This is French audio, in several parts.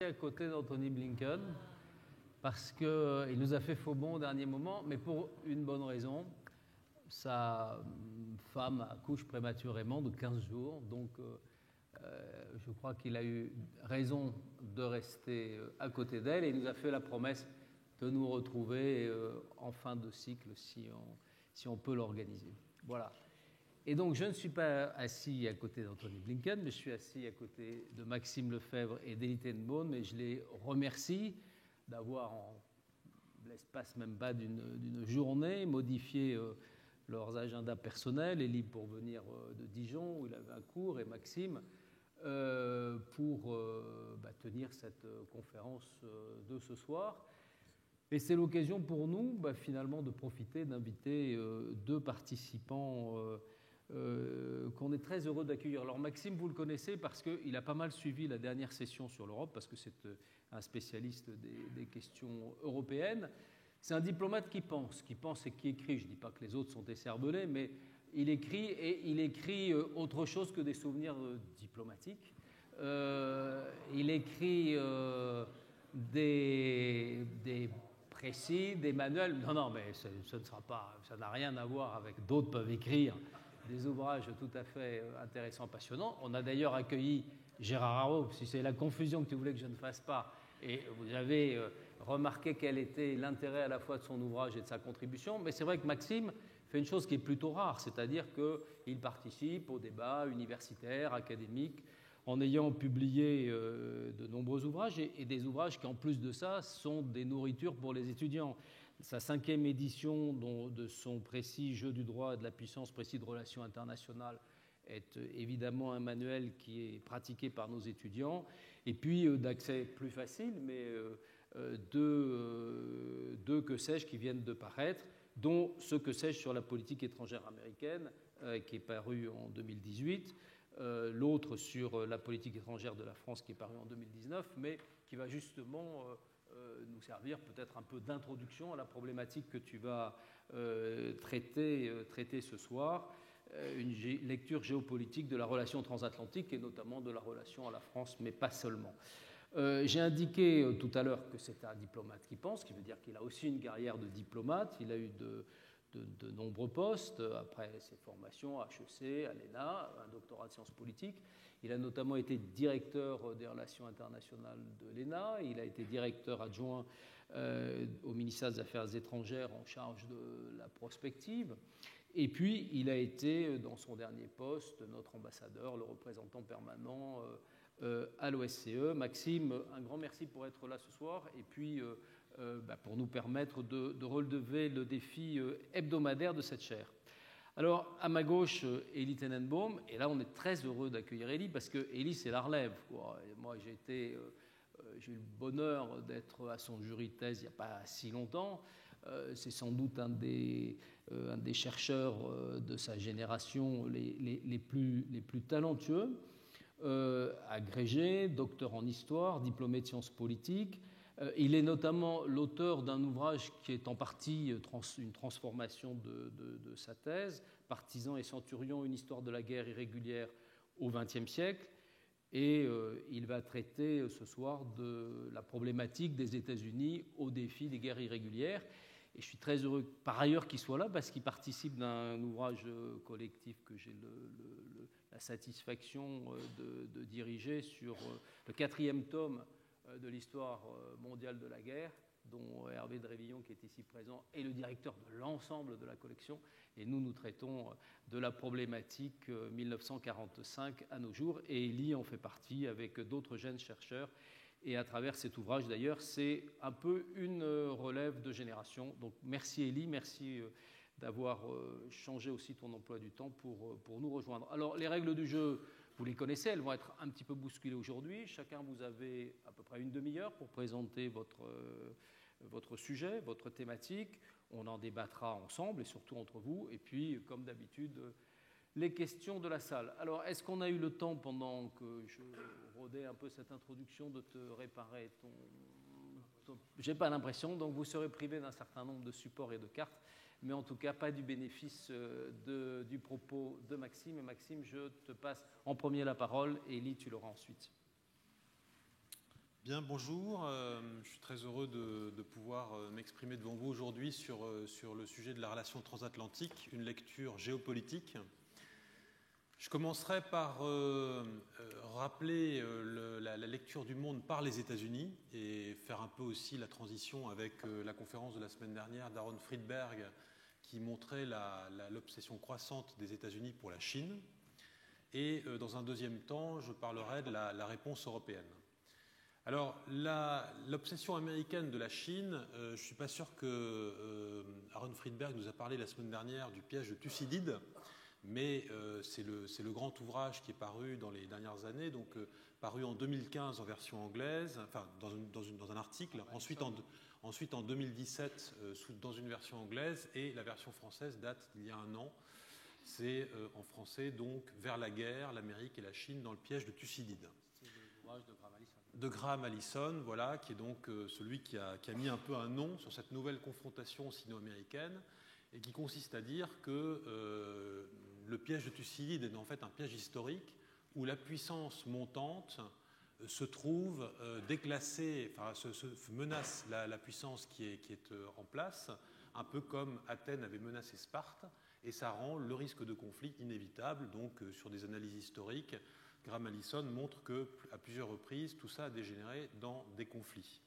à côté d'Anthony Blinken parce qu'il nous a fait faux bond au dernier moment, mais pour une bonne raison. Sa femme accouche prématurément de 15 jours, donc je crois qu'il a eu raison de rester à côté d'elle et il nous a fait la promesse de nous retrouver en fin de cycle si on peut l'organiser. Voilà. Et donc, je ne suis pas assis à côté d'Anthony Blinken, mais je suis assis à côté de Maxime Lefebvre et d'Elie Tenenbaum, mais je les remercie d'avoir, en l'espace même pas d'une journée, modifié leurs agendas personnels. Elie pour venir de Dijon, où il avait un cours, et Maxime pour tenir cette conférence de ce soir. Et c'est l'occasion pour nous, finalement, de profiter d'inviter deux participants qu'on est très heureux d'accueillir. Alors Maxime, vous le connaissez parce qu'il a pas mal suivi la dernière session sur l'Europe, parce que c'est un spécialiste des questions européennes. C'est un diplomate qui pense et qui écrit. Je ne dis pas que les autres sont décervelés, mais il écrit, et il écrit autre chose que des souvenirs diplomatiques. Il écrit des précis, des manuels. Non, mais ce ne sera pas, ça n'a rien à voir avec d'autres peuvent écrire des ouvrages tout à fait intéressants, passionnants. On a d'ailleurs accueilli Gérard Haro, si c'est la confusion que tu voulais que je ne fasse pas, et vous avez remarqué quel était l'intérêt à la fois de son ouvrage et de sa contribution, mais c'est vrai que Maxime fait une chose qui est plutôt rare, c'est-à-dire qu'il participe aux débats universitaires, académiques, en ayant publié de nombreux ouvrages, et des ouvrages qui, en plus de ça, sont des nourritures pour les étudiants. Sa 5e édition de son précis Jeu du droit et de la puissance, précis de relations internationales, est évidemment un manuel qui est pratiqué par nos étudiants. Et puis d'accès plus facile, mais deux que sais-je qui viennent de paraître, dont ce que sais-je sur la politique étrangère américaine, qui est paru en 2018, l'autre sur la politique étrangère de la France qui est paru en 2019, mais qui va justement nous servir peut-être un peu d'introduction à la problématique que tu vas traiter ce soir, une lecture géopolitique de la relation transatlantique et notamment de la relation à la France, mais pas seulement. J'ai indiqué tout à l'heure que c'est un diplomate qui pense, ce qui veut dire qu'il a aussi une carrière de diplomate. Il a eu de nombreux postes après ses formations à HEC, à l'ENA, un doctorat de sciences politiques. Il a notamment été directeur des relations internationales de l'ENA. Il a été directeur adjoint au ministère des Affaires étrangères en charge de la prospective. Et puis, il a été, dans son dernier poste, notre ambassadeur, le représentant permanent à l'OSCE. Maxime, un grand merci pour être là ce soir et puis pour nous permettre de relever le défi hebdomadaire de cette chaire. Alors, à ma gauche, Elie Tenenbaum, et là, on est très heureux d'accueillir Elie parce que Elie, c'est la relève, quoi. Moi, j'ai eu le bonheur d'être à son jury de thèse il n'y a pas si longtemps. C'est sans doute un des chercheurs de sa génération les plus talentueux. Agrégé, docteur en histoire, diplômé de sciences politiques. Il est notamment l'auteur d'un ouvrage qui est en partie une transformation de sa thèse, Partisans et centurions, une histoire de la guerre irrégulière au XXe siècle. Et il va traiter ce soir de la problématique des États-Unis au défi des guerres irrégulières. Et je suis très heureux par ailleurs qu'il soit là parce qu'il participe d'un ouvrage collectif que j'ai la satisfaction de diriger sur le 4e tome de l'histoire mondiale de la guerre, dont Hervé Drévillon, qui est ici présent, est le directeur de l'ensemble de la collection. Et nous traitons de la problématique 1945 à nos jours. Et Elie en fait partie avec d'autres jeunes chercheurs. Et à travers cet ouvrage, d'ailleurs, c'est un peu une relève de génération. Donc merci Elie, merci d'avoir changé aussi ton emploi du temps pour nous rejoindre. Alors les règles du jeu, vous les connaissez, elles vont être un petit peu bousculées aujourd'hui. Chacun, vous avez à peu près une demi-heure pour présenter votre sujet, votre thématique. On en débattra ensemble et surtout entre vous. Et puis, comme d'habitude, les questions de la salle. Alors, est-ce qu'on a eu le temps, pendant que je rodais un peu cette introduction, de te réparer ton... J'ai pas l'impression, donc vous serez privé d'un certain nombre de supports et de cartes, mais en tout cas pas du bénéfice du propos de Maxime. Et Maxime, je te passe en premier la parole, et Elie, tu l'auras ensuite. Bien, bonjour. Je suis très heureux de pouvoir m'exprimer devant vous aujourd'hui sur le sujet de la relation transatlantique, une lecture géopolitique. Je commencerai par rappeler la lecture du monde par les États-Unis et faire un peu aussi la transition avec la conférence de la semaine dernière d'Aaron Friedberg qui montrait l'obsession croissante des États-Unis pour la Chine. Et dans un deuxième temps, je parlerai de la réponse européenne. Alors, l'obsession américaine de la Chine, je ne suis pas sûr que Aaron Friedberg nous a parlé la semaine dernière du piège de Thucydide, mais c'est le grand ouvrage qui est paru dans les dernières années, donc paru en 2015 en version anglaise, enfin dans un article, ensuite en 2017 dans une version anglaise, et la version française date d'il y a un an. C'est en français, donc, Vers la guerre, l'Amérique et la Chine dans le piège de Thucydide. De Graham Allison, voilà, qui est donc celui qui a mis un peu un nom sur cette nouvelle confrontation sino-américaine et qui consiste à dire que le piège de Thucydide est en fait un piège historique où la puissance montante se trouve déclassée, enfin menace la puissance qui est en place, un peu comme Athènes avait menacé Sparte, et ça rend le risque de conflit inévitable. Donc sur des analyses historiques, Graham Allison montre qu'à plusieurs reprises, tout ça a dégénéré dans des conflits.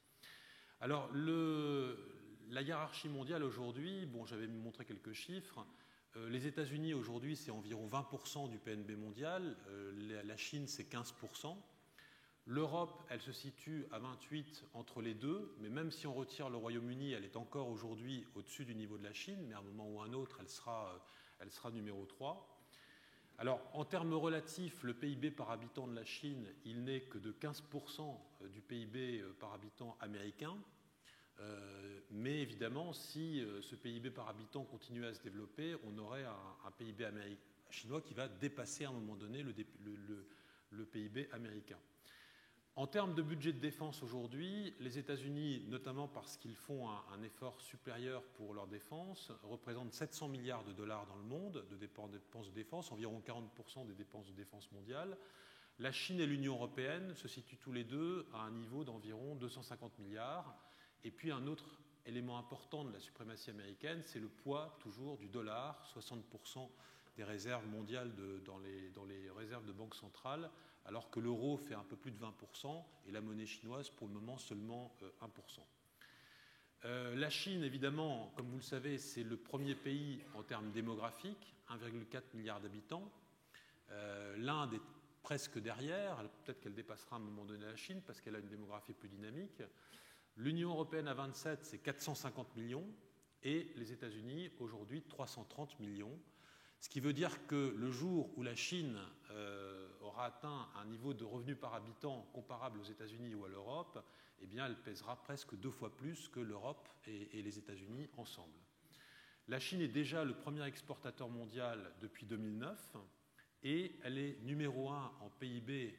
Alors, la hiérarchie mondiale aujourd'hui, bon, j'avais montré quelques chiffres. Les États-Unis aujourd'hui, c'est environ 20% du PNB mondial. La Chine, c'est 15%. L'Europe, elle se situe à 28 entre les deux, mais même si on retire le Royaume-Uni, elle est encore aujourd'hui au-dessus du niveau de la Chine, mais à un moment ou à un autre, elle sera numéro 3. Alors, en termes relatifs, le PIB par habitant de la Chine, il n'est que de 15% du PIB par habitant américain. Mais évidemment, si ce PIB par habitant continue à se développer, on aurait un PIB chinois qui va dépasser à un moment donné le PIB américain. En termes de budget de défense aujourd'hui, les États-Unis, notamment parce qu'ils font un effort supérieur pour leur défense, représentent 700 milliards de dollars dans le monde de dépenses de défense, environ 40% des dépenses de défense mondiales. La Chine et l'Union européenne se situent tous les deux à un niveau d'environ 250 milliards. Et puis un autre élément important de la suprématie américaine, c'est le poids toujours du dollar, 60% des réserves mondiales dans les réserves de banque centrale, alors que l'euro fait un peu plus de 20% et la monnaie chinoise pour le moment seulement 1%. La Chine, évidemment, comme vous le savez, c'est le premier pays en termes démographiques, 1,4 milliard d'habitants. L'Inde est presque derrière, peut-être qu'elle dépassera à un moment donné la Chine parce qu'elle a une démographie plus dynamique. L'Union européenne à 27, c'est 450 millions et les États-Unis, aujourd'hui, 330 millions. Ce qui veut dire que le jour où la Chine aura atteint un niveau de revenu par habitant comparable aux États-Unis ou à l'Europe, eh bien, elle pèsera presque 2 fois plus que l'Europe et les États-Unis ensemble. La Chine est déjà le premier exportateur mondial depuis 2009 et elle est numéro 1 en PIB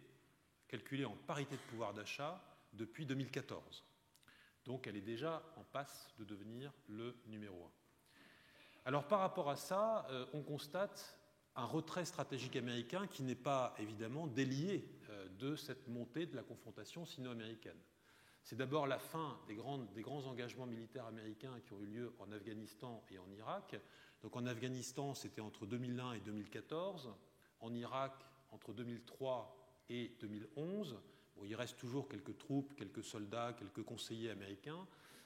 calculé en parité de pouvoir d'achat depuis 2014. Donc elle est déjà en passe de devenir le numéro 1. Alors par rapport à ça, on constate un retrait stratégique américain qui n'est pas évidemment délié de cette montée de la confrontation sino-américaine. C'est d'abord la fin des grands engagements militaires américains qui ont eu lieu en Afghanistan et en Irak. Donc en Afghanistan, c'était entre 2001 et 2014. En Irak, entre 2003 et 2011. Bon, il reste toujours quelques troupes, quelques soldats, quelques conseillers américains.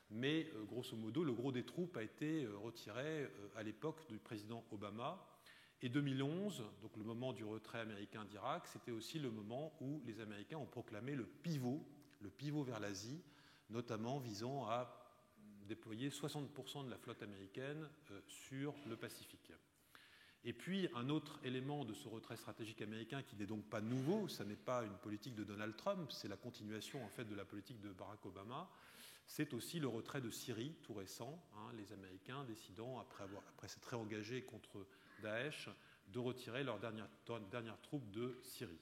Mais grosso modo, le gros des troupes a été retiré à l'époque du président Obama. Et 2011, donc le moment du retrait américain d'Irak, c'était aussi le moment où les Américains ont proclamé le pivot vers l'Asie, notamment visant à déployer 60% de la flotte américaine sur le Pacifique. Et puis, un autre élément de ce retrait stratégique américain qui n'est donc pas nouveau, ça n'est pas une politique de Donald Trump, c'est la continuation en fait de la politique de Barack Obama, c'est aussi le retrait de Syrie, tout récent, les Américains décidant, après s'être réengagés contre Daesh, de retirer leurs dernières troupes de Syrie.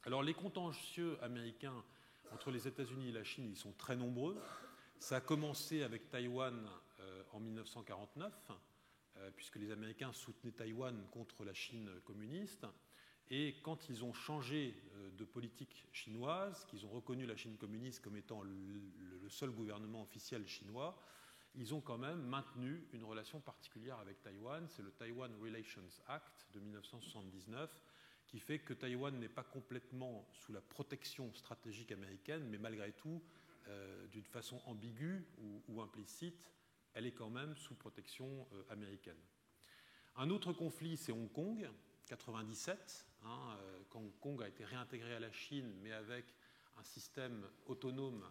Alors, les contentieux américains entre les États-Unis et la Chine, ils sont très nombreux. Ça a commencé avec Taïwan en 1949, puisque les Américains soutenaient Taïwan contre la Chine communiste. Et quand ils ont changé de politique chinoise, qu'ils ont reconnu la Chine communiste comme étant le seul gouvernement officiel chinois, ils ont quand même maintenu une relation particulière avec Taïwan. C'est le Taiwan Relations Act de 1979 qui fait que Taïwan n'est pas complètement sous la protection stratégique américaine, mais malgré tout, d'une façon ambiguë ou implicite, elle est quand même sous protection américaine. Un autre conflit, c'est Hong Kong, 1997, quand Hong Kong a été réintégré à la Chine, mais avec un système autonome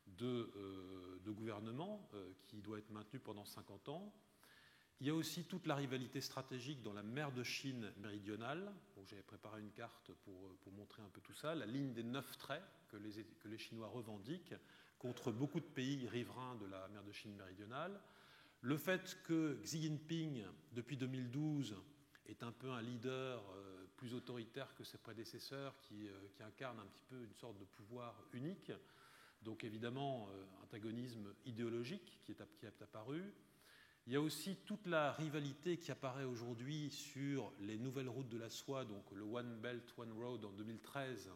de gouvernement qui doit être maintenu pendant 50 ans. Il y a aussi toute la rivalité stratégique dans la mer de Chine méridionale. Donc, j'avais préparé une carte pour montrer un peu tout ça. La ligne des 9 traits que les Chinois revendiquent contre beaucoup de pays riverains de la mer de Chine méridionale. Le fait que Xi Jinping, depuis 2012, est un peu un leader plus autoritaire que ses prédécesseurs qui incarne un petit peu une sorte de pouvoir unique. Donc évidemment, antagonisme idéologique qui est apparu. Il y a aussi toute la rivalité qui apparaît aujourd'hui sur les nouvelles routes de la soie, donc le One Belt, One Road en 2013,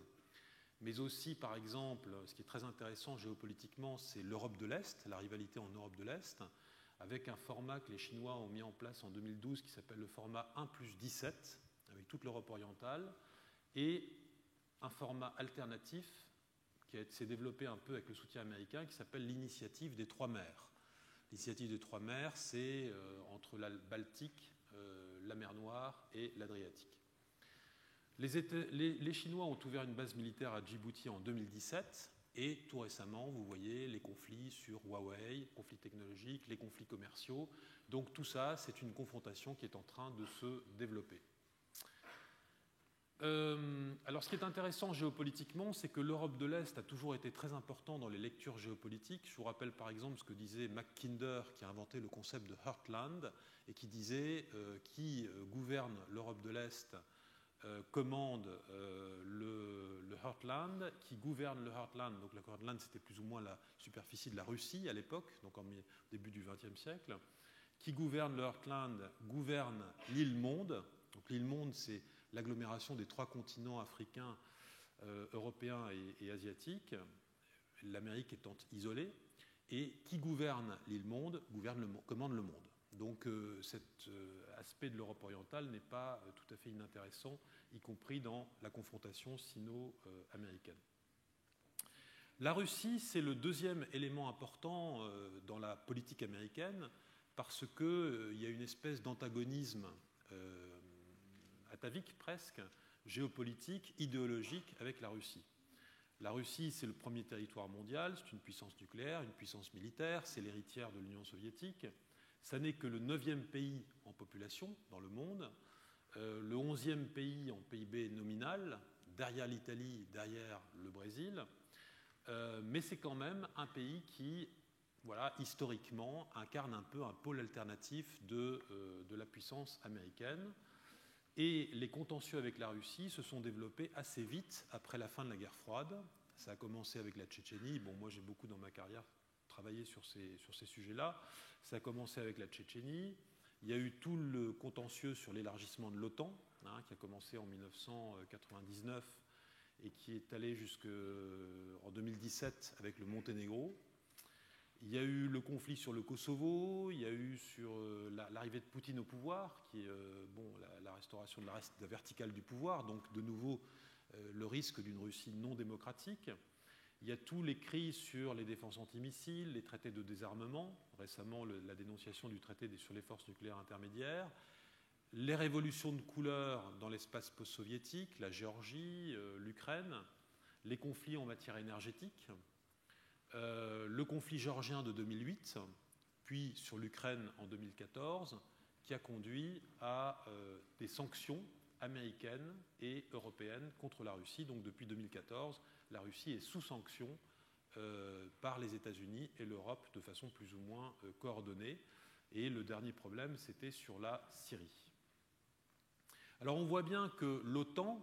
mais aussi, par exemple, ce qui est très intéressant géopolitiquement, c'est l'Europe de l'Est, la rivalité en Europe de l'Est, avec un format que les Chinois ont mis en place en 2012 qui s'appelle le format 1+17, avec toute l'Europe orientale, et un format alternatif qui s'est développé un peu avec le soutien américain, qui s'appelle l'initiative des Trois Mers. L'initiative des Trois Mers, c'est entre la Baltique, la mer Noire et l'Adriatique. Les Chinois ont ouvert une base militaire à Djibouti en 2017, et tout récemment, vous voyez les conflits sur Huawei, conflits technologiques, les conflits commerciaux. Donc tout ça, c'est une confrontation qui est en train de se développer. Alors ce qui est intéressant géopolitiquement, c'est que l'Europe de l'Est a toujours été très important dans les lectures géopolitiques. Je vous rappelle par exemple ce que disait Mackinder, qui a inventé le concept de Heartland, et qui disait qui gouverne l'Europe de l'Est commande le Heartland, qui gouverne le Heartland. Donc le Heartland, c'était plus ou moins la superficie de la Russie à l'époque, donc au début du XXe siècle. Qui gouverne le Heartland gouverne l'île Monde. Donc l'île Monde, c'est l'agglomération des 3 continents africains, européens et asiatiques, l'Amérique étant isolée, et qui gouverne l'île Monde commande le monde. Donc cet aspect de l'Europe orientale n'est pas tout à fait inintéressant, y compris dans la confrontation sino-américaine. La Russie, c'est le deuxième élément important dans la politique américaine, parce qu'il y a une espèce d'antagonisme atavique presque, géopolitique, idéologique avec la Russie. La Russie, c'est le premier territoire mondial, c'est une puissance nucléaire, une puissance militaire, c'est l'héritière de l'Union soviétique. Ça n'est que le 9e pays en population dans le monde, le 11e pays en PIB nominal, derrière l'Italie, derrière le Brésil, mais c'est quand même un pays qui, voilà, historiquement, incarne un peu un pôle alternatif de la puissance américaine. Et les contentieux avec la Russie se sont développés assez vite après la fin de la guerre froide. Ça a commencé avec la Tchétchénie. Bon, moi, j'ai beaucoup dans ma carrière travaillé sur ces sujets-là. Ça a commencé avec la Tchétchénie. Il y a eu tout le contentieux sur l'élargissement de l'OTAN, qui a commencé en 1999 et qui est allé jusqu'en 2017 avec le Monténégro. Il y a eu le conflit sur le Kosovo, il y a eu sur l'arrivée de Poutine au pouvoir, qui est la restauration de la verticale du pouvoir, donc de nouveau le risque d'une Russie non démocratique. Il y a tous les cris sur les défenses antimissiles, les traités de désarmement, récemment la dénonciation du traité sur les forces nucléaires intermédiaires, les révolutions de couleur dans l'espace post-soviétique, la Géorgie, l'Ukraine, les conflits en matière énergétique, le conflit géorgien de 2008, puis sur l'Ukraine en 2014, qui a conduit à des sanctions américaines et européennes contre la Russie. Donc depuis 2014, la Russie est sous sanction par les États-Unis et l'Europe de façon plus ou moins coordonnée. Et le dernier problème, c'était sur la Syrie. Alors on voit bien que l'OTAN,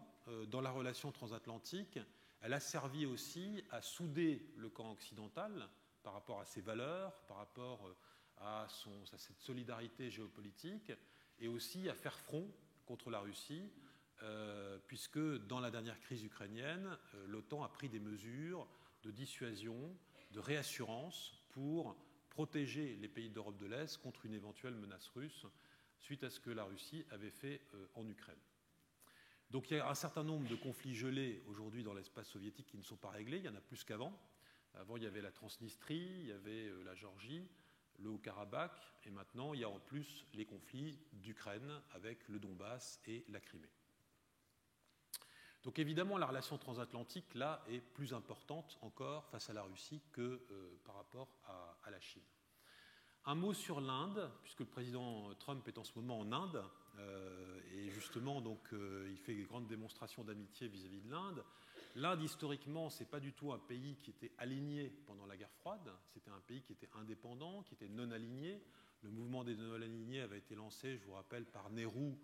dans la relation transatlantique, elle a servi aussi à souder le camp occidental par rapport à ses valeurs, par rapport à cette solidarité géopolitique, et aussi à faire front contre la Russie puisque dans la dernière crise ukrainienne, l'OTAN a pris des mesures de dissuasion, de réassurance pour protéger les pays d'Europe de l'Est contre une éventuelle menace russe suite à ce que la Russie avait fait en Ukraine. Donc il y a un certain nombre de conflits gelés aujourd'hui dans l'espace soviétique qui ne sont pas réglés, il y en a plus qu'avant. Avant, il y avait la Transnistrie, il y avait la Géorgie, le Haut-Karabakh, et maintenant, il y a en plus les conflits d'Ukraine avec le Donbass et la Crimée. Donc évidemment, la relation transatlantique, là, est plus importante encore face à la Russie que par rapport à la Chine. Un mot sur l'Inde, puisque le président Trump est en ce moment en Inde, et justement, donc, il fait des grandes démonstrations d'amitié vis-à-vis de l'Inde. L'Inde, historiquement, ce n'est pas du tout un pays qui était aligné pendant la guerre froide, c'était un pays qui était indépendant, qui était non aligné. Le mouvement des non-alignés avait été lancé, je vous rappelle, par Nehru,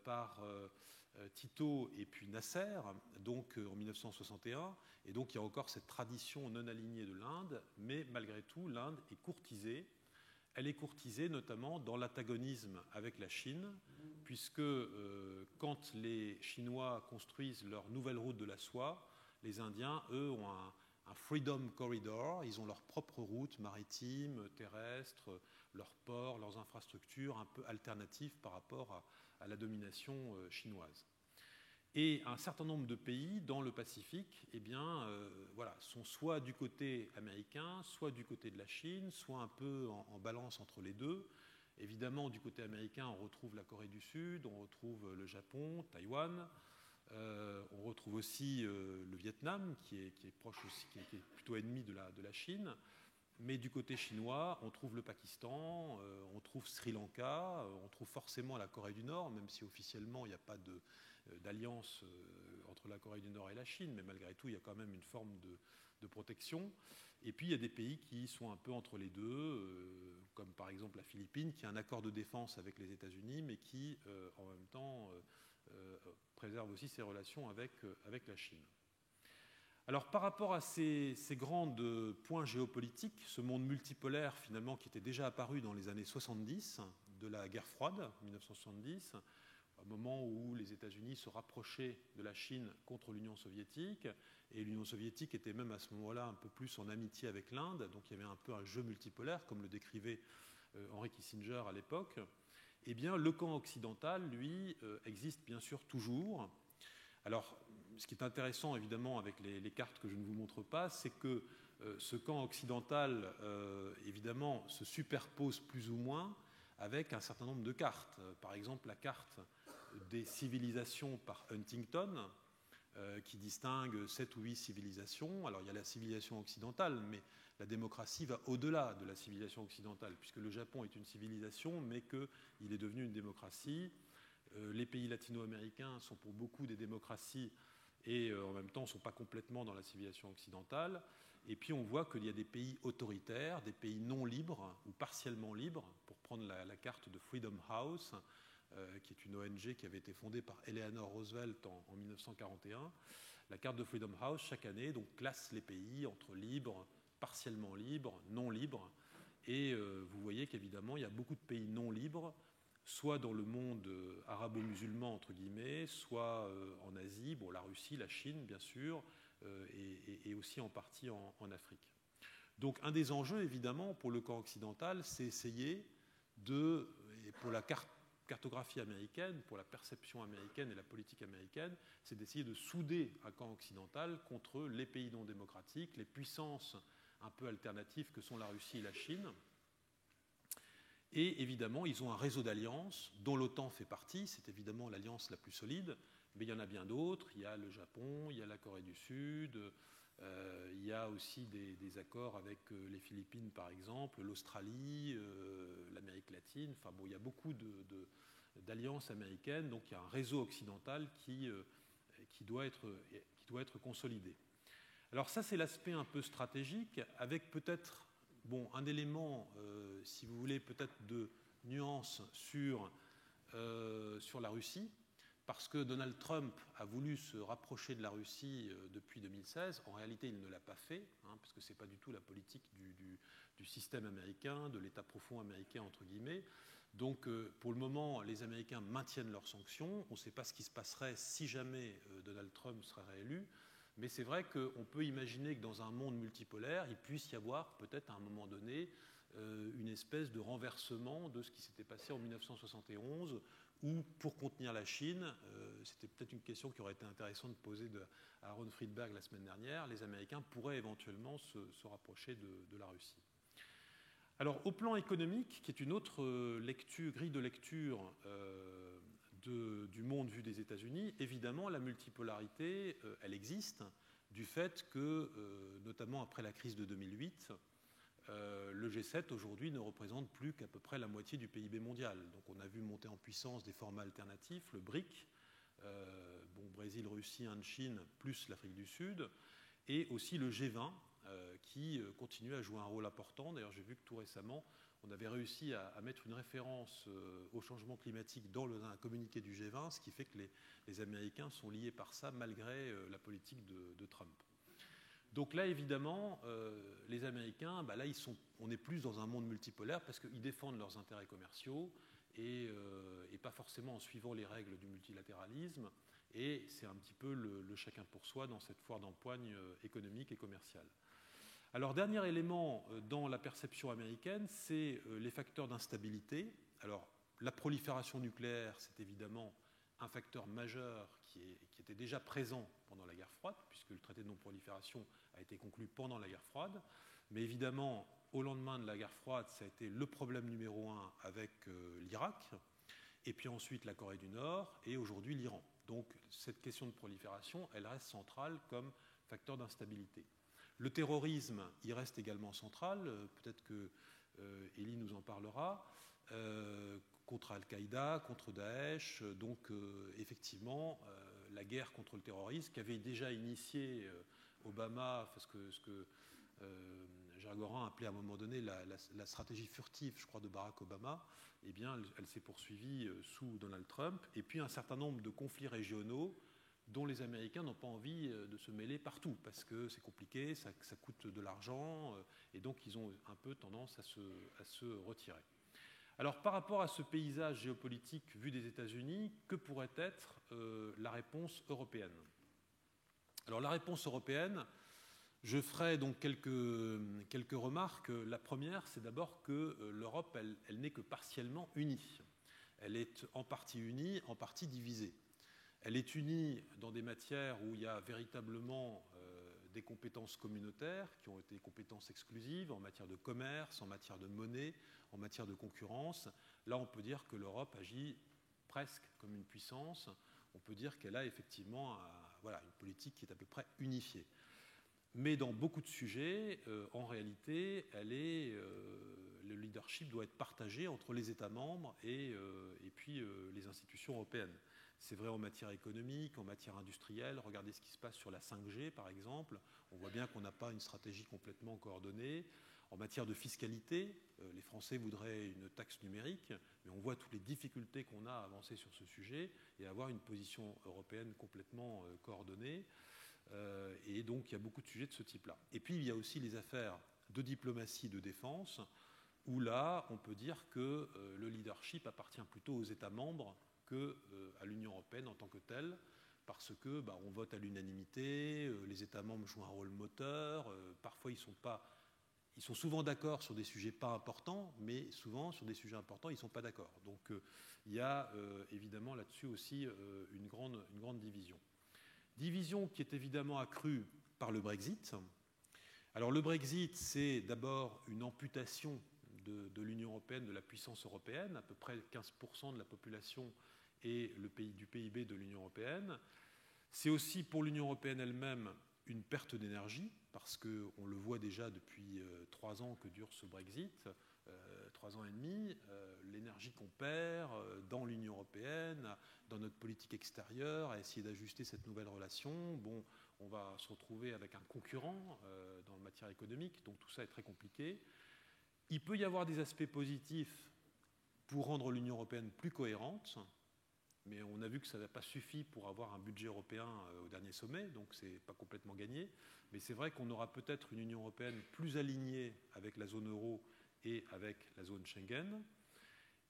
par Tito et puis Nasser, donc en 1961. Et donc il y a encore cette tradition non alignée de l'Inde, mais malgré tout, l'Inde est courtisée. Elle est courtisée notamment dans l'antagonisme avec la Chine, puisque quand les Chinois construisent leur nouvelle route de la soie, les Indiens, eux, ont un Freedom Corridor, ils ont leur propre route maritime, terrestre, leurs ports, leurs infrastructures un peu alternatives par rapport à la domination chinoise. Et un certain nombre de pays dans le Pacifique voilà, sont soit du côté américain, soit du côté de la Chine, soit un peu en balance entre les deux. Évidemment, du côté américain, on retrouve la Corée du Sud, on retrouve le Japon, Taïwan, on retrouve aussi le Vietnam, qui est proche aussi, qui est plutôt ennemi de la Chine. Mais du côté chinois, on trouve le Pakistan, on trouve Sri Lanka, on trouve forcément la Corée du Nord, même si officiellement il n'y a pas d'alliance entre la Corée du Nord et la Chine, mais malgré tout, il y a quand même une forme de protection. Et puis, il y a des pays qui sont un peu entre les deux, comme par exemple la Philippine, qui a un accord de défense avec les États-Unis, mais qui, en même temps, préserve aussi ses relations avec la Chine. Alors, par rapport à ces grands points géopolitiques, ce monde multipolaire, finalement, qui était déjà apparu dans les années 70, de la guerre froide, 1970, au moment où les États-Unis se rapprochaient de la Chine contre l'Union soviétique, et l'Union soviétique était même à ce moment-là un peu plus en amitié avec l'Inde, donc il y avait un peu un jeu multipolaire, comme le décrivait Henry Kissinger à l'époque. Eh bien, le camp occidental, lui, existe bien sûr toujours. Alors, ce qui est intéressant, évidemment, avec les cartes que je ne vous montre pas, c'est que ce camp occidental, évidemment, se superpose plus ou moins avec un certain nombre de cartes. Par exemple, la carte des civilisations par Huntington, qui distingue 7 ou 8 civilisations. Alors, il y a la civilisation occidentale, mais la démocratie va au-delà de la civilisation occidentale, puisque le Japon est une civilisation, mais qu'il est devenu une démocratie. Les pays latino-américains sont pour beaucoup des démocraties et en même temps ne sont pas complètement dans la civilisation occidentale. Et puis on voit qu'il y a des pays autoritaires, des pays non libres ou partiellement libres, pour prendre la carte de Freedom House, qui est une ONG qui avait été fondée par Eleanor Roosevelt en 1941. La carte de Freedom House, chaque année, donc, classe les pays entre libres, partiellement libres, non libres. Et vous voyez qu'évidemment, il y a beaucoup de pays non libres, soit dans le monde arabo-musulman, entre guillemets, soit en Asie, bon, la Russie, la Chine, bien sûr, et aussi en partie en Afrique. Donc, un des enjeux, évidemment, pour le camp occidental, c'est essayer pour la cartographie américaine, pour la perception américaine et la politique américaine, c'est d'essayer de souder un camp occidental contre les pays non démocratiques, les puissances un peu alternatives que sont la Russie et la Chine. Et évidemment, ils ont un réseau d'alliances dont l'OTAN fait partie, c'est évidemment l'alliance la plus solide, mais il y en a bien d'autres, il y a le Japon, il y a la Corée du Sud, il y a aussi des accords avec les Philippines par exemple, l'Australie, l'Amérique latine, enfin bon, il y a beaucoup d'alliances américaines, donc il y a un réseau occidental qui doit être consolidé. Alors ça, c'est l'aspect un peu stratégique, avec peut-être un élément, si vous voulez, peut-être de nuance sur la Russie, parce que Donald Trump a voulu se rapprocher de la Russie depuis 2016. En réalité, il ne l'a pas fait, parce que ce n'est pas du tout la politique du système américain, de l'État profond américain, entre guillemets. Donc, pour le moment, les Américains maintiennent leurs sanctions. On ne sait pas ce qui se passerait si jamais Donald Trump serait réélu. Mais c'est vrai qu'on peut imaginer que dans un monde multipolaire, il puisse y avoir peut-être à un moment donné une espèce de renversement de ce qui s'était passé en 1971, où pour contenir la Chine, c'était peut-être une question qui aurait été intéressante de poser à Aaron Friedberg la semaine dernière, les Américains pourraient éventuellement se rapprocher de la Russie. Alors, au plan économique, qui est une autre grille de lecture du monde vu des États-Unis, évidemment, la multipolarité, elle existe, du fait que, notamment après la crise de 2008, le G7 aujourd'hui ne représente plus qu'à peu près la moitié du PIB mondial. Donc on a vu monter en puissance des formats alternatifs, le BRIC, Brésil, Russie, Inde, Chine, plus l'Afrique du Sud, et aussi le G20, qui continue à jouer un rôle important. D'ailleurs, j'ai vu que tout récemment, on avait réussi à mettre une référence au changement climatique dans un communiqué du G20, ce qui fait que les Américains sont liés par ça, malgré la politique de Trump. Donc là, évidemment, les Américains, là, on est plus dans un monde multipolaire parce qu'ils défendent leurs intérêts commerciaux et pas forcément en suivant les règles du multilatéralisme. Et c'est un petit peu le chacun pour soi dans cette foire d'empoigne économique et commerciale. Alors, dernier élément dans la perception américaine, c'est les facteurs d'instabilité. Alors, la prolifération nucléaire, c'est évidemment un facteur majeur qui était déjà présent pendant la guerre froide, puisque le traité de non-prolifération a été conclu pendant la guerre froide. Mais évidemment, au lendemain de la guerre froide, ça a été le problème numéro 1 avec l'Irak, et puis ensuite la Corée du Nord, et aujourd'hui l'Iran. Donc cette question de prolifération, elle reste centrale comme facteur d'instabilité. Le terrorisme, il reste également central, peut-être que Elie nous en parlera, contre Al-Qaïda, contre Daesh, donc effectivement la guerre contre le terrorisme qu'avait déjà initié Obama, ce que Jacques Gorin appelait à un moment donné la stratégie furtive, je crois, de Barack Obama, eh bien elle s'est poursuivie sous Donald Trump, et puis un certain nombre de conflits régionaux dont les Américains n'ont pas envie de se mêler partout, parce que c'est compliqué, ça coûte de l'argent, et donc ils ont un peu tendance à se retirer. Alors par rapport à ce paysage géopolitique vu des États-Unis, que pourrait être la réponse européenne ? Alors la réponse européenne, je ferai donc quelques remarques. La première, c'est d'abord que l'Europe, elle n'est que partiellement unie. Elle est en partie unie, en partie divisée. Elle est unie dans des matières où il y a véritablement des compétences communautaires qui ont été des compétences exclusives en matière de commerce, en matière de monnaie, en matière de concurrence. Là, on peut dire que l'Europe agit presque comme une puissance. On peut dire qu'elle a effectivement une politique qui est à peu près unifiée. Mais dans beaucoup de sujets, en réalité, le leadership doit être partagé entre les États membres et puis les institutions européennes. C'est vrai en matière économique, en matière industrielle. Regardez ce qui se passe sur la 5G, par exemple. On voit bien qu'on n'a pas une stratégie complètement coordonnée. En matière de fiscalité, les Français voudraient une taxe numérique, mais on voit toutes les difficultés qu'on a à avancer sur ce sujet et à avoir une position européenne complètement coordonnée. Et donc, il y a beaucoup de sujets de ce type-là. Et puis, il y a aussi les affaires de diplomatie, de défense, où là, on peut dire que le leadership appartient plutôt aux États membres qu'à l'Union européenne en tant que telle, parce que on vote à l'unanimité, les États membres jouent un rôle moteur, parfois ils sont souvent d'accord sur des sujets pas importants, mais souvent sur des sujets importants, ils ne sont pas d'accord. Donc il y a évidemment là-dessus aussi une grande division. Division qui est évidemment accrue par le Brexit. Alors le Brexit, c'est d'abord une amputation de l'Union européenne, de la puissance européenne, à peu près 15% de la population et du PIB de l'Union européenne. C'est aussi pour l'Union européenne elle-même une perte d'énergie, parce qu'on le voit déjà depuis 3 ans que dure ce Brexit, 3 ans et demi, l'énergie qu'on perd dans l'Union européenne, dans notre politique extérieure, à essayer d'ajuster cette nouvelle relation. Bon, on va se retrouver avec un concurrent dans la matière économique, donc tout ça est très compliqué. Il peut y avoir des aspects positifs pour rendre l'Union européenne plus cohérente, mais on a vu que ça n'a pas suffi pour avoir un budget européen au dernier sommet, donc ce n'est pas complètement gagné. Mais c'est vrai qu'on aura peut-être une Union européenne plus alignée avec la zone euro et avec la zone Schengen.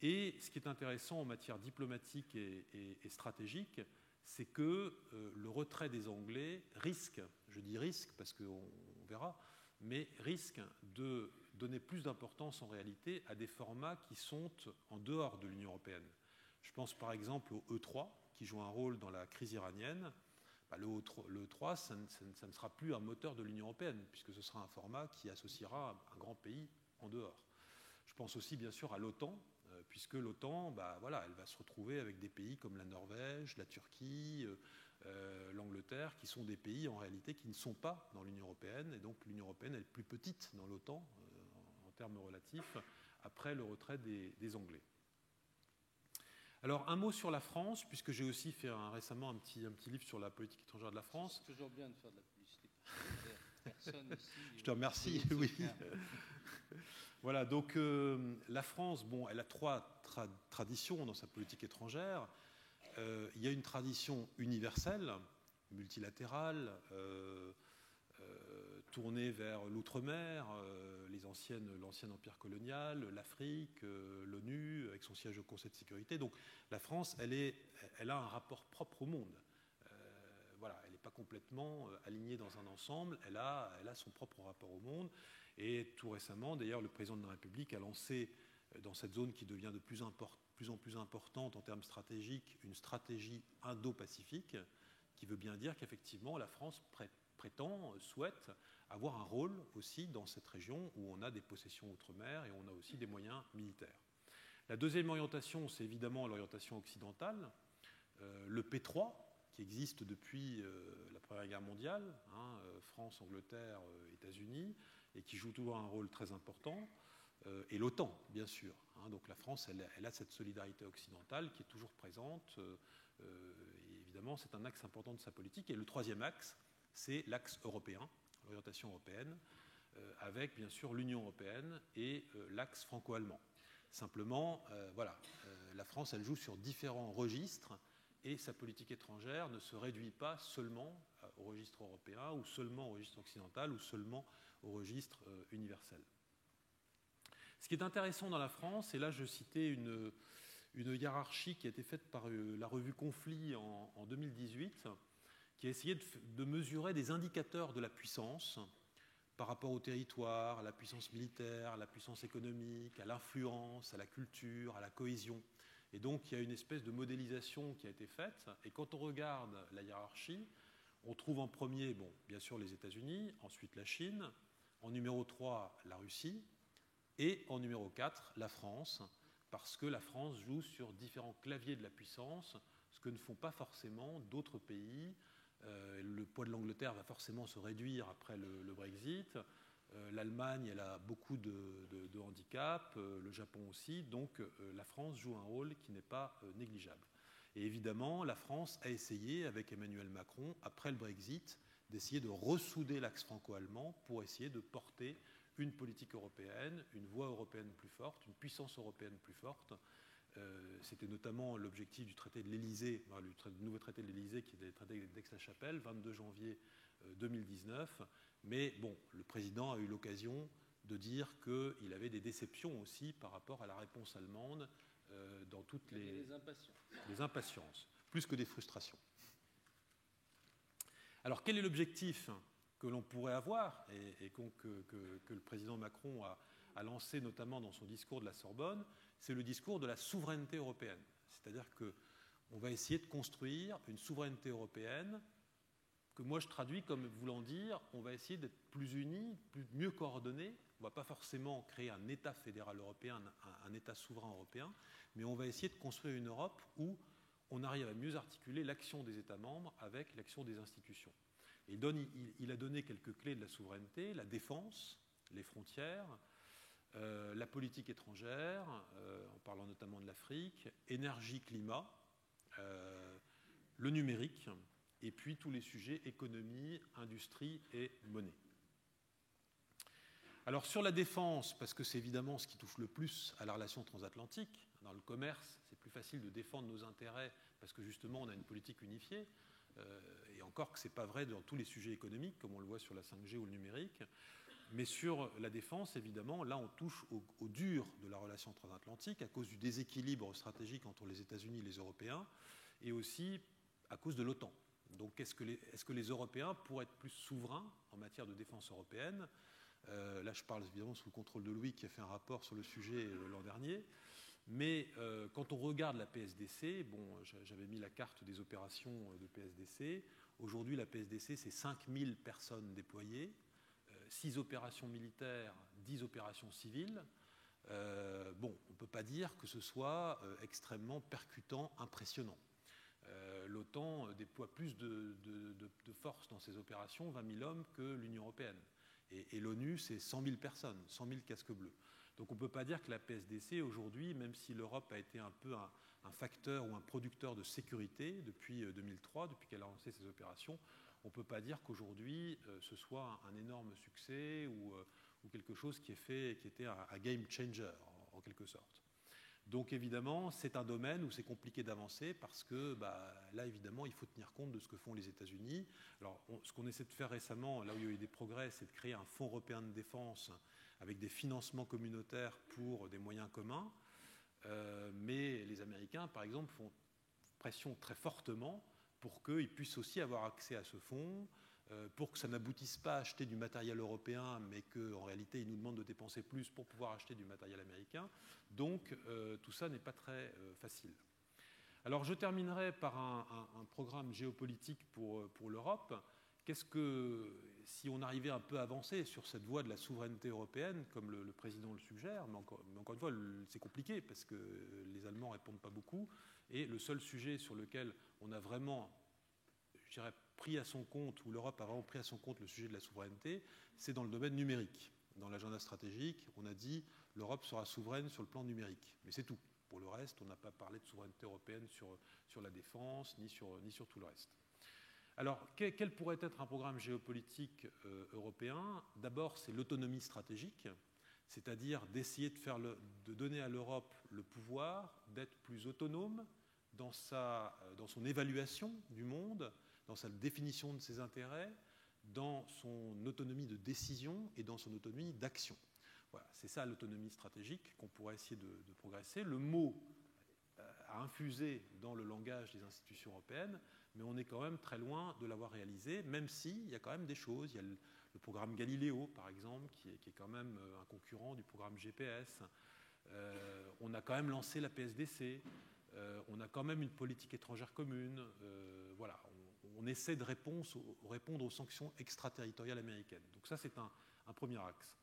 Et ce qui est intéressant en matière diplomatique et stratégique, c'est que le retrait des Anglais risque, je dis risque parce qu'on verra, mais risque de donner plus d'importance en réalité à des formats qui sont en dehors de l'Union européenne. Je pense par exemple au E3, qui joue un rôle dans la crise iranienne. Le E3, ça ne sera plus un moteur de l'Union européenne, puisque ce sera un format qui associera un grand pays en dehors. Je pense aussi bien sûr à l'OTAN, puisque l'OTAN, elle va se retrouver avec des pays comme la Norvège, la Turquie, l'Angleterre, qui sont des pays en réalité qui ne sont pas dans l'Union européenne, et donc l'Union européenne est plus petite dans l'OTAN, en termes relatifs, après le retrait des Anglais. Alors, un mot sur la France, puisque j'ai aussi fait récemment un petit livre sur la politique étrangère de la France. C'est toujours bien de faire de la publicité. Personne ici. Je te remercie, oui. Voilà, donc la France, elle a trois traditions dans sa politique étrangère. Il y a une tradition universelle, multilatérale, tournée vers l'outre-mer, l'ancien empire colonial, l'Afrique, l'ONU, avec son siège au Conseil de sécurité. Donc la France, elle a un rapport propre au monde. Elle n'est pas complètement alignée dans un ensemble, elle a son propre rapport au monde. Et tout récemment, d'ailleurs, le président de la République a lancé, dans cette zone qui devient de plus en plus importante en termes stratégiques, une stratégie indo-pacifique, qui veut bien dire qu'effectivement, la France souhaite avoir un rôle aussi dans cette région où on a des possessions outre-mer et on a aussi des moyens militaires. La deuxième orientation, c'est évidemment l'orientation occidentale. Le P3, qui existe depuis la Première Guerre mondiale, France, Angleterre, États-Unis, et qui joue toujours un rôle très important, et l'OTAN, bien sûr. Donc la France, elle a cette solidarité occidentale qui est toujours présente, et évidemment, c'est un axe important de sa politique. Et le troisième axe, c'est l'axe européen, l'orientation européenne, avec bien sûr l'Union européenne et l'axe franco-allemand. Simplement, la France, elle joue sur différents registres et sa politique étrangère ne se réduit pas seulement au registre européen ou seulement au registre occidental ou seulement au registre universel. Ce qui est intéressant dans la France, et là je citais une hiérarchie qui a été faite par la revue Conflit en 2018, qui a essayé de mesurer des indicateurs de la puissance par rapport au territoire, à la puissance militaire, à la puissance économique, à l'influence, à la culture, à la cohésion. Et donc il y a une espèce de modélisation qui a été faite, et quand on regarde la hiérarchie, on trouve en premier, bien sûr les États-Unis, ensuite la Chine, en numéro 3 la Russie, et en numéro 4 la France, parce que la France joue sur différents claviers de la puissance, ce que ne font pas forcément d'autres pays. Le poids de l'Angleterre va forcément se réduire après le Brexit. L'Allemagne, elle a beaucoup de handicaps, le Japon aussi, donc la France joue un rôle qui n'est pas négligeable. Et évidemment, la France a essayé, avec Emmanuel Macron, après le Brexit, d'essayer de ressouder l'axe franco-allemand pour essayer de porter une politique européenne, une voix européenne plus forte, une puissance européenne plus forte. C'était notamment l'objectif du traité de l'Élysée, du nouveau traité de l'Élysée, qui est le traité d'Aix-la-Chapelle, 22 janvier 2019. Mais le président a eu l'occasion de dire qu'il avait des déceptions aussi par rapport à la réponse allemande dans toutes les impatiences, plus que des frustrations. Alors quel est l'objectif que l'on pourrait avoir et que le président Macron a lancé notamment dans son discours de la Sorbonne? C'est le discours de la souveraineté européenne. C'est-à-dire qu'on va essayer de construire une souveraineté européenne que moi je traduis comme voulant dire on va essayer d'être plus unis, mieux coordonnés. On ne va pas forcément créer un État fédéral européen, un État souverain européen, mais on va essayer de construire une Europe où on arrive à mieux articuler l'action des États membres avec l'action des institutions. Et il a donné quelques clés de la souveraineté, la défense, les frontières, la politique étrangère, en parlant notamment de l'Afrique, énergie, climat, le numérique, et puis tous les sujets économie, industrie et monnaie. Alors sur la défense, parce que c'est évidemment ce qui touche le plus à la relation transatlantique, dans le commerce, c'est plus facile de défendre nos intérêts parce que justement on a une politique unifiée, et encore que ce n'est pas vrai dans tous les sujets économiques, comme on le voit sur la 5G ou le numérique. Mais sur la défense, évidemment, là on touche au dur de la relation transatlantique à cause du déséquilibre stratégique entre les États-Unis et les Européens, et aussi à cause de l'OTAN. Donc est-ce que les Européens pourraient être plus souverains en matière de défense européenne? Là je parle évidemment sous le contrôle de Louis qui a fait un rapport sur le sujet l'an dernier. Mais quand on regarde la PSDC, bon, j'avais mis la carte des opérations de PSDC. Aujourd'hui, la PSDC, c'est 5000 personnes déployées, 6 opérations militaires, 10 opérations civiles. Bon, on ne peut pas dire que ce soit extrêmement percutant, impressionnant. L'OTAN déploie plus de forces dans ces opérations, 20 000 hommes, que l'Union européenne. Et l'ONU, c'est 100 000 personnes, 100 000 casques bleus. Donc on ne peut pas dire que la PSDC, aujourd'hui, même si l'Europe a été un peu un facteur ou un producteur de sécurité depuis 2003, depuis qu'elle a lancé ses opérations, on ne peut pas dire qu'aujourd'hui ce soit un énorme succès ou quelque chose qui était un game changer, en quelque sorte. Donc évidemment, c'est un domaine où c'est compliqué d'avancer parce que là, évidemment, il faut tenir compte de ce que font les États-Unis. Alors, ce qu'on essaie de faire récemment, là où il y a eu des progrès, c'est de créer un fonds européen de défense avec des financements communautaires pour des moyens communs. Mais les Américains, par exemple, font pression très fortement pour qu'ils puissent aussi avoir accès à ce fonds, pour que ça n'aboutisse pas à acheter du matériel européen, mais qu'en réalité, ils nous demandent de dépenser plus pour pouvoir acheter du matériel américain. Donc, tout ça n'est pas très facile. Alors, je terminerai par un programme géopolitique pour l'Europe. Qu'est-ce que, si on arrivait un peu à avancer sur cette voie de la souveraineté européenne, comme le président le suggère, mais encore une fois, c'est compliqué parce que les Allemands ne répondent pas beaucoup, et le seul sujet sur lequel on a vraiment, je dirais, pris à son compte, où l'Europe a vraiment pris à son compte le sujet de la souveraineté, c'est dans le domaine numérique. Dans l'agenda stratégique, on a dit l'Europe sera souveraine sur le plan numérique, mais c'est tout. Pour le reste, on n'a pas parlé de souveraineté européenne sur la défense, ni sur tout le reste. Alors, quel pourrait être un programme géopolitique européen? D'abord, c'est l'autonomie stratégique, c'est-à-dire d'essayer de donner à l'Europe le pouvoir d'être plus autonome dans son évaluation du monde, dans sa définition de ses intérêts, dans son autonomie de décision et dans son autonomie d'action. Voilà, c'est ça l'autonomie stratégique qu'on pourrait essayer de progresser. Le mot a infusé dans le langage des institutions européennes, mais on est quand même très loin de l'avoir réalisé, même s'il y a quand même des choses. Il y a le programme Galileo, par exemple, qui est quand même un concurrent du programme GPS. On a quand même lancé la PSDC. On a quand même une politique étrangère commune. Voilà, on essaie de répondre aux sanctions extraterritoriales américaines. Donc ça, c'est un premier axe.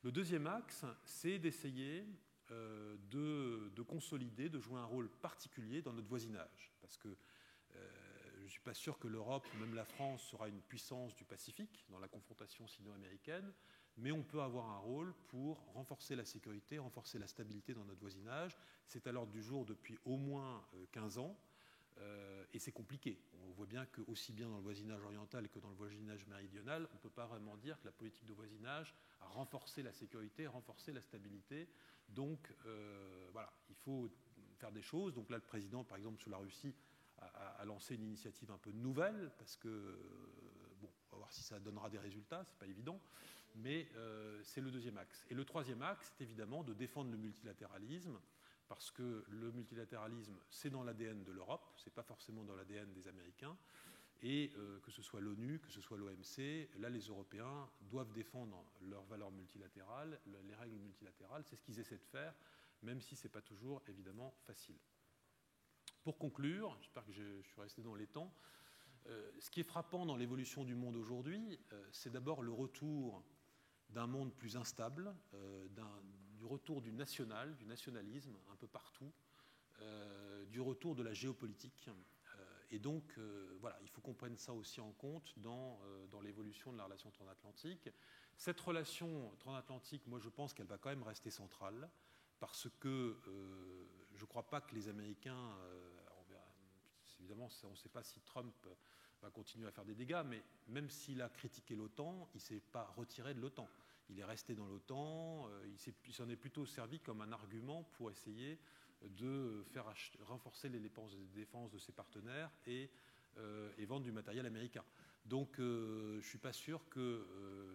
Le deuxième axe, c'est d'essayer de consolider, de jouer un rôle particulier dans notre voisinage. Parce que je ne suis pas sûr que l'Europe, ou même la France, sera une puissance du Pacifique dans la confrontation sino-américaine, mais on peut avoir un rôle pour renforcer la sécurité, renforcer la stabilité dans notre voisinage. C'est à l'ordre du jour depuis au moins 15 ans, et c'est compliqué. On voit bien que aussi bien dans le voisinage oriental que dans le voisinage méridional, on ne peut pas vraiment dire que la politique de voisinage a renforcé la sécurité, renforcé la stabilité. Donc voilà, il faut faire des choses. Donc là, le président, par exemple, sur la Russie, a lancé une initiative un peu nouvelle, parce que, bon, on va voir si ça donnera des résultats, c'est pas évident, mais c'est le deuxième axe. Et le troisième axe, c'est évidemment de défendre le multilatéralisme, parce que le multilatéralisme, c'est dans l'ADN de l'Europe, c'est pas forcément dans l'ADN des Américains, et que ce soit l'ONU, que ce soit l'OMC, là, les Européens doivent défendre leurs valeurs multilatérales, les règles multilatérales, c'est ce qu'ils essaient de faire, même si c'est pas toujours, évidemment, facile. Pour conclure, j'espère que je suis resté dans les temps, ce qui est frappant dans l'évolution du monde aujourd'hui, c'est d'abord le retour d'un monde plus instable, du retour du nationalisme un peu partout, du retour de la géopolitique. Et donc, voilà, il faut qu'on prenne ça aussi en compte dans l'évolution de la relation transatlantique. Cette relation transatlantique, moi je pense qu'elle va quand même rester centrale, parce que je ne crois pas que les Américains, évidemment on ne sait pas si Trump va continuer à faire des dégâts, mais même s'il a critiqué l'OTAN, il ne s'est pas retiré de l'OTAN. Il est resté dans l'OTAN, il s'en est plutôt servi comme un argument pour essayer de faire renforcer les dépenses de défense de ses partenaires et et vendre du matériel américain. Donc je ne suis pas sûr que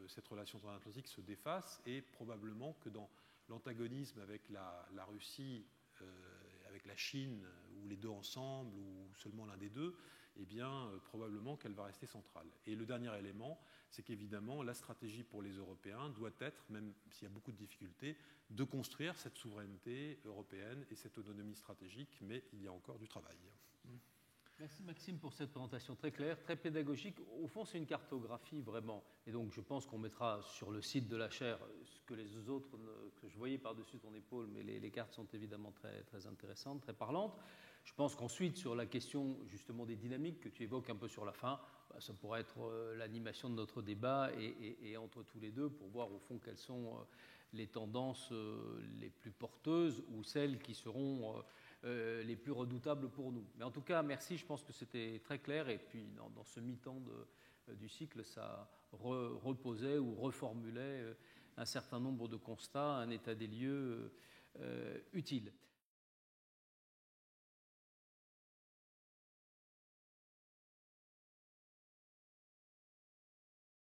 cette relation transatlantique se défasse, et probablement que dans l'antagonisme avec la Russie, avec la Chine, ou les deux ensemble, ou seulement l'un des deux, eh bien, probablement qu'elle va rester centrale. Et le dernier élément, c'est qu'évidemment, la stratégie pour les Européens doit être, même s'il y a beaucoup de difficultés, de construire cette souveraineté européenne et cette autonomie stratégique, mais il y a encore du travail. Merci Maxime pour cette présentation très claire, très pédagogique. Au fond, c'est une cartographie vraiment. Et donc, je pense qu'on mettra sur le site de la chaire ce que les autres, que je voyais par-dessus ton épaule, mais les cartes sont évidemment très, très intéressantes, très parlantes. Je pense qu'ensuite, sur la question justement des dynamiques que tu évoques un peu sur la fin, ça pourrait être l'animation de notre débat et entre tous les deux pour voir au fond quelles sont les tendances les plus porteuses ou celles qui seront les plus redoutables pour nous. Mais en tout cas, merci, je pense que c'était très clair, et puis dans ce mi-temps du cycle, ça reposait ou reformulait un certain nombre de constats, un état des lieux utile.